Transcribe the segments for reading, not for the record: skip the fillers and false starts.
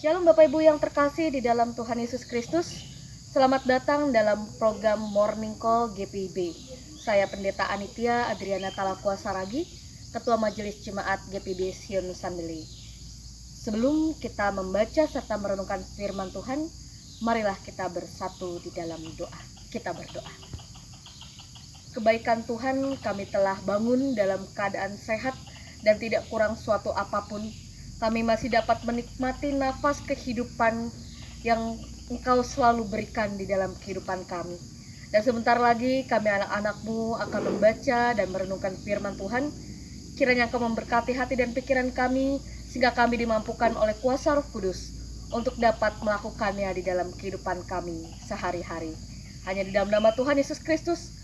Shalom Bapak Ibu yang terkasih di dalam Tuhan Yesus Kristus. Selamat datang dalam program Morning Call GPIB. Saya Pendeta Anitia Adriana Talakua Saragi, Ketua Majelis Jemaat GPIB Sion Nusantara. Sebelum kita membaca serta merenungkan firman Tuhan, marilah kita bersatu di dalam doa. Kita berdoa. Kebaikan Tuhan, kami telah bangun dalam keadaan sehat dan tidak kurang suatu apapun. Kami masih dapat menikmati nafas kehidupan yang Engkau selalu berikan di dalam kehidupan kami. Dan sebentar lagi kami anak-anak-Mu akan membaca dan merenungkan firman Tuhan. Kiranya Engkau memberkati hati dan pikiran kami, sehingga kami dimampukan oleh kuasa Roh Kudus untuk dapat melakukannya di dalam kehidupan kami sehari-hari. Hanya di dalam nama Tuhan Yesus Kristus,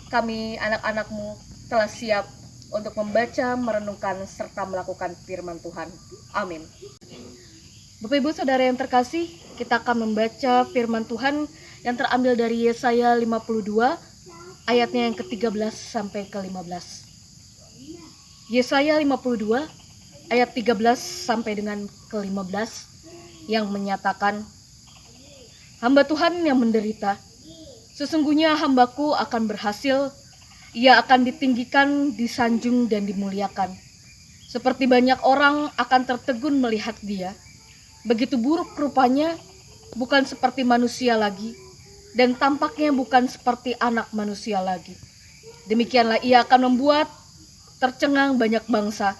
kami anak-anak-Mu telah siap untuk membaca, merenungkan, serta melakukan firman Tuhan. Amin. Bapak Ibu Saudara yang terkasih, kita akan membaca firman Tuhan yang terambil dari Yesaya 52, ayatnya yang ke-13 sampai ke-15. Yesaya 52, ayat 13 sampai dengan ke-15, yang menyatakan, hamba Tuhan yang menderita, sesungguhnya hambaku akan berhasil. Ia akan ditinggikan, disanjung, dan dimuliakan. Seperti banyak orang akan tertegun melihat dia. Begitu buruk rupanya, bukan seperti manusia lagi, dan tampaknya bukan seperti anak manusia lagi. Demikianlah ia akan membuat tercengang banyak bangsa.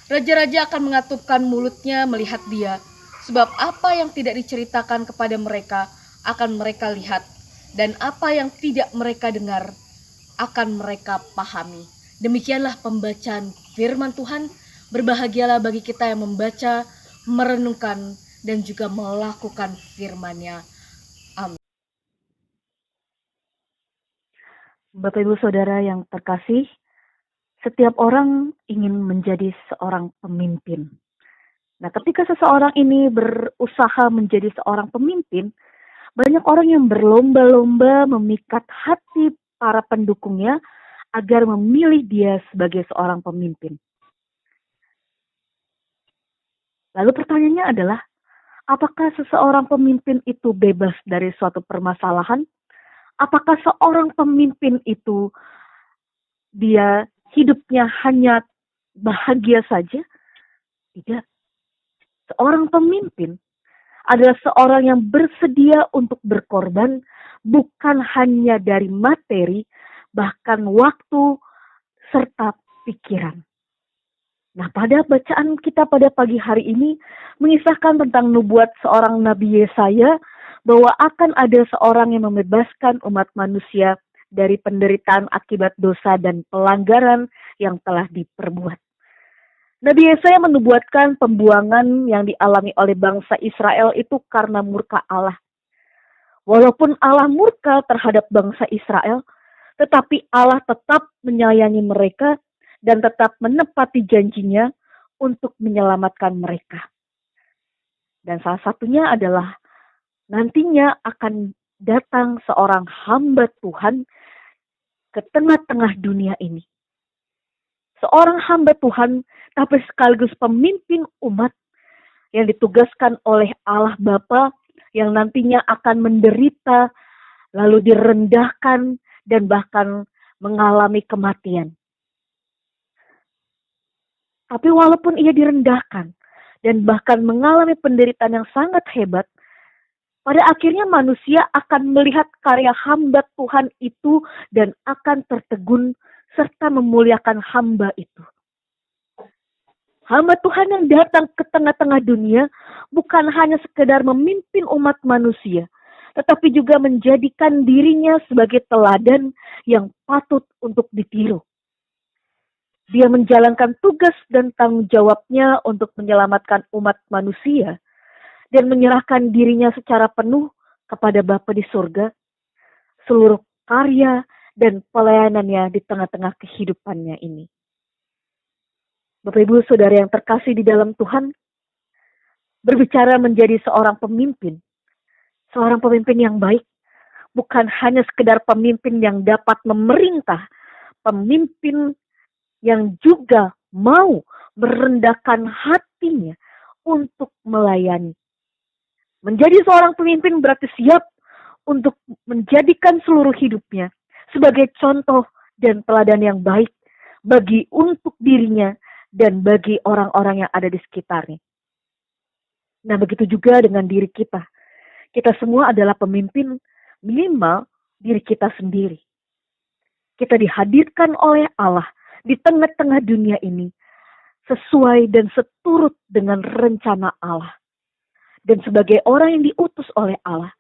Raja-raja akan mengatupkan mulutnya melihat dia, sebab apa yang tidak diceritakan kepada mereka akan mereka lihat, dan apa yang tidak mereka dengar akan mereka pahami. Demikianlah pembacaan firman Tuhan. Berbahagialah bagi kita yang membaca, merenungkan, dan juga melakukan firman-Nya. Amin. Bapak Ibu Saudara yang terkasih, setiap orang ingin menjadi seorang pemimpin. Nah, ketika seseorang ini berusaha menjadi seorang pemimpin, banyak orang yang berlomba-lomba memikat hati para pendukungnya agar memilih dia sebagai seorang pemimpin. Lalu pertanyaannya adalah, apakah seseorang pemimpin itu bebas dari suatu permasalahan? Apakah seorang pemimpin itu dia hidupnya hanya bahagia saja? Tidak. Seorang pemimpin adalah seorang yang bersedia untuk berkorban, bukan hanya dari materi, bahkan waktu serta pikiran. Nah, pada bacaan kita pada pagi hari ini mengisahkan tentang nubuat seorang Nabi Yesaya bahwa akan ada seorang yang membebaskan umat manusia dari penderitaan akibat dosa dan pelanggaran yang telah diperbuat. Nabi Yesaya menubuatkan pembuangan yang dialami oleh bangsa Israel itu karena murka Allah. Walaupun Allah murka terhadap bangsa Israel, tetapi Allah tetap menyayangi mereka dan tetap menepati janjinya untuk menyelamatkan mereka. Dan salah satunya adalah nantinya akan datang seorang hamba Tuhan ke tengah-tengah dunia ini. Seorang hamba Tuhan, tapi sekaligus pemimpin umat yang ditugaskan oleh Allah Bapa yang nantinya akan menderita, lalu direndahkan, dan bahkan mengalami kematian. Tapi walaupun ia direndahkan dan bahkan mengalami penderitaan yang sangat hebat, pada akhirnya manusia akan melihat karya hamba Tuhan itu dan akan tertegun serta memuliakan hamba itu. Hamba Tuhan yang datang ke tengah-tengah dunia bukan hanya sekedar memimpin umat manusia, tetapi juga menjadikan dirinya sebagai teladan yang patut untuk ditiru. Dia menjalankan tugas dan tanggung jawabnya untuk menyelamatkan umat manusia dan menyerahkan dirinya secara penuh kepada Bapa di surga, seluruh karya dan pelayanannya di tengah-tengah kehidupannya ini. Bapak Ibu Saudara yang terkasih di dalam Tuhan, berbicara menjadi seorang pemimpin yang baik, bukan hanya sekedar pemimpin yang dapat memerintah, pemimpin yang juga mau merendahkan hatinya untuk melayani. Menjadi seorang pemimpin berarti siap untuk menjadikan seluruh hidupnya sebagai contoh dan teladan yang baik bagi untuk dirinya dan bagi orang-orang yang ada di sekitarnya. Nah, begitu juga dengan diri kita. Kita semua adalah pemimpin, minimal diri kita sendiri. Kita dihadirkan oleh Allah di tengah-tengah dunia ini sesuai dan seturut dengan rencana Allah. Dan sebagai orang yang diutus oleh Allah,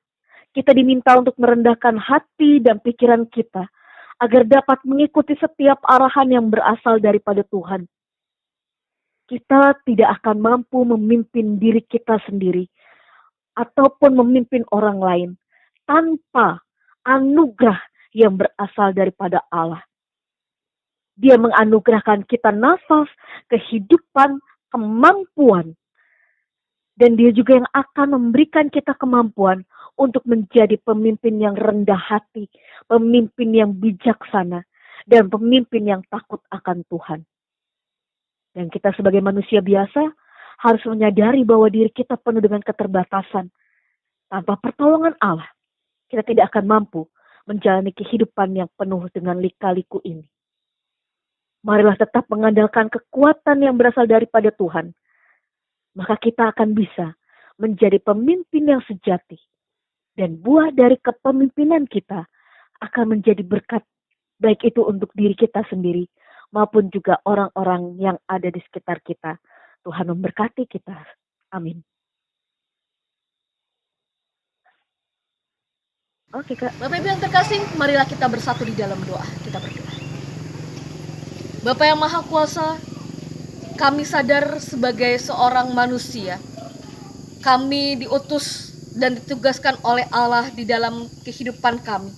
kita diminta untuk merendahkan hati dan pikiran kita agar dapat mengikuti setiap arahan yang berasal daripada Tuhan. Kita tidak akan mampu memimpin diri kita sendiri ataupun memimpin orang lain tanpa anugerah yang berasal daripada Allah. Dia menganugerahkan kita nafas, kehidupan, kemampuan. Dan dia juga yang akan memberikan kita kemampuan untuk menjadi pemimpin yang rendah hati, pemimpin yang bijaksana, dan pemimpin yang takut akan Tuhan. Dan kita sebagai manusia biasa harus menyadari bahwa diri kita penuh dengan keterbatasan. Tanpa pertolongan Allah, kita tidak akan mampu menjalani kehidupan yang penuh dengan lika-liku ini. Marilah tetap mengandalkan kekuatan yang berasal daripada Tuhan. Maka kita akan bisa menjadi pemimpin yang sejati. Dan buah dari kepemimpinan kita akan menjadi berkat, baik itu untuk diri kita sendiri, maupun juga orang-orang yang ada di sekitar kita. Tuhan memberkati kita. Amin. Oke, Kak. Bapak Ibu yang terkasih, marilah kita bersatu di dalam doa. Kita berdoa. Bapa yang Maha Kuasa, kami sadar sebagai seorang manusia, kami diutus dan ditugaskan oleh Allah di dalam kehidupan kami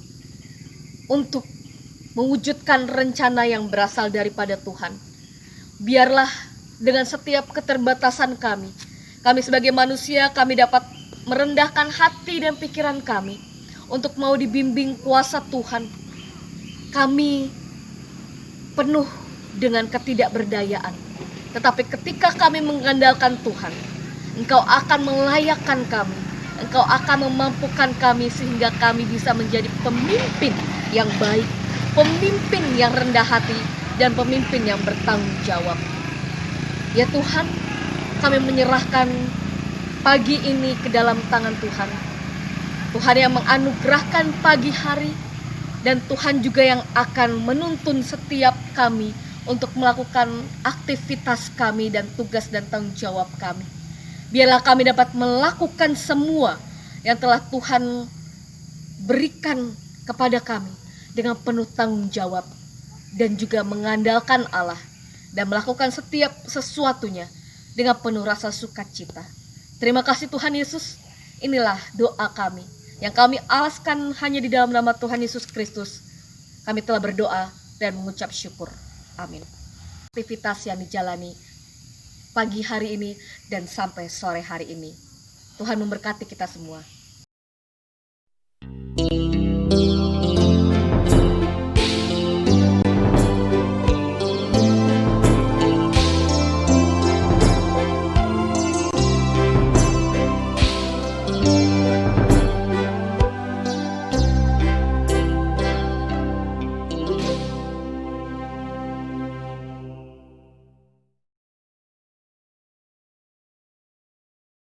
untuk mewujudkan rencana yang berasal daripada Tuhan. Biarlah dengan setiap keterbatasan kami sebagai manusia, kami dapat merendahkan hati dan pikiran kami untuk mau dibimbing kuasa Tuhan. Kami penuh dengan ketidakberdayaan. Tetapi ketika kami mengandalkan Tuhan, Engkau akan melayakkan kami, Engkau akan memampukan kami sehingga kami bisa menjadi pemimpin yang baik, pemimpin yang rendah hati, dan pemimpin yang bertanggung jawab. Ya Tuhan, kami menyerahkan pagi ini ke dalam tangan Tuhan. Tuhan yang menganugerahkan pagi hari, dan Tuhan juga yang akan menuntun setiap kami untuk melakukan aktivitas kami dan tugas dan tanggung jawab kami. Biarlah kami dapat melakukan semua yang telah Tuhan berikan kepada kami dengan penuh tanggung jawab dan juga mengandalkan Allah dan melakukan setiap sesuatunya dengan penuh rasa sukacita. Terima kasih Tuhan Yesus. Inilah doa kami yang kami alaskan hanya di dalam nama Tuhan Yesus Kristus. Kami telah berdoa dan mengucap syukur. Amin. Aktivitas yang dijalani pagi hari ini dan sampai sore hari ini. Tuhan memberkati kita semua.